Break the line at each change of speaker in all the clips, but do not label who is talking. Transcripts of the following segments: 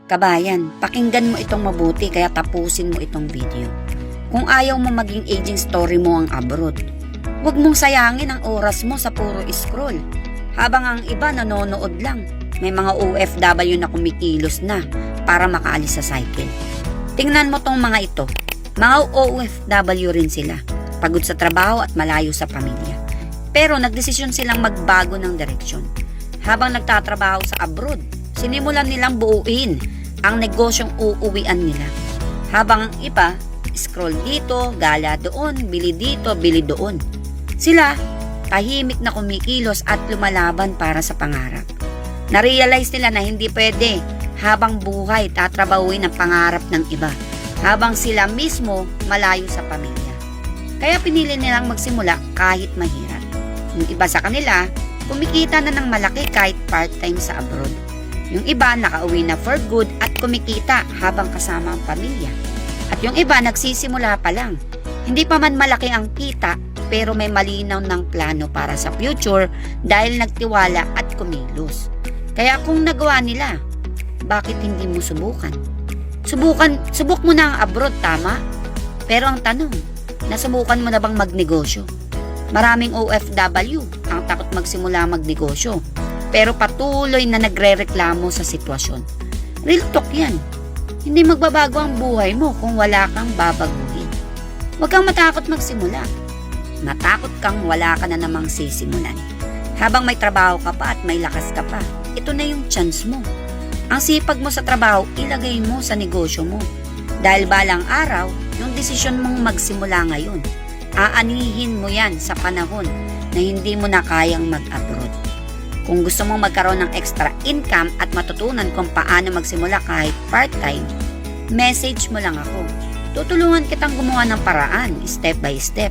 Kabayan, pakinggan mo itong mabuti kaya tapusin mo itong video. Kung ayaw mo maging aging story mo ang abroad, huwag mong sayangin ang oras mo sa puro scroll. Habang ang iba nanonood lang, may mga OFW na kumikilos na para makaalis sa cycle. Tingnan mo tong mga ito. Mga OFW rin sila. Pagod sa trabaho at malayo sa pamilya. Pero nagdesisyon silang magbago ng direksyon. Habang nagtatrabaho sa abroad, sinimulan nilang buuin ang negosyong uuwian nila. Habang ang iba, scroll dito, gala doon, bili dito, bili doon. Sila, tahimik na kumikilos at lumalaban para sa pangarap. Narealize nila na hindi pwede habang buhay tatrabahuin ang pangarap ng iba, habang sila mismo malayo sa pamilya. Kaya pinili nilang magsimula kahit mahirap. Yung iba sa kanila, kumikita na ng malaki kahit part-time sa abroad. Yung iba nakauwi na for good at kumikita habang kasama ang pamilya. At yung iba nagsisimula pa lang. Hindi pa man malaki ang kita pero may malinaw ng plano para sa future dahil nagtiwala at kumilos. Kaya kung nagawa nila, bakit hindi mo subukan? Subok mo na ang abroad, tama? Pero ang tanong, nasubukan mo na bang magnegosyo? Maraming OFW ang takot magsimula magnegosyo pero patuloy na nagrereklamo sa sitwasyon. Real talk yan. Hindi magbabago ang buhay mo kung wala kang babaguhin. Huwag kang matakot magsimula. Matakot kang wala ka na namang sisimulan. Habang may trabaho ka pa at may lakas ka pa, ito na yung chance mo. Ang sipag mo sa trabaho, ilagay mo sa negosyo mo. Dahil balang araw, yung desisyon mong magsimula ngayon, aanihin mo yan sa panahon na hindi mo na kayang mag-abroad. Kung gusto mong magkaroon ng extra income at matutunan kung paano magsimula kahit part-time, message mo lang ako. Tutulungan kitang gumawa ng paraan, step by step.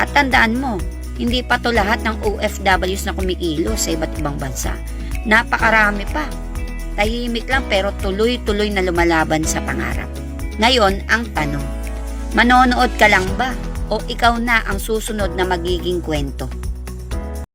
At tandaan mo, hindi pa to lahat ng OFWs na kumikilos sa iba't ibang bansa. Napakarami pa. Tahimik lang pero tuloy-tuloy na lumalaban sa pangarap. Ngayon, ang tanong, manonood ka lang ba? O ikaw na ang susunod na magiging kwento?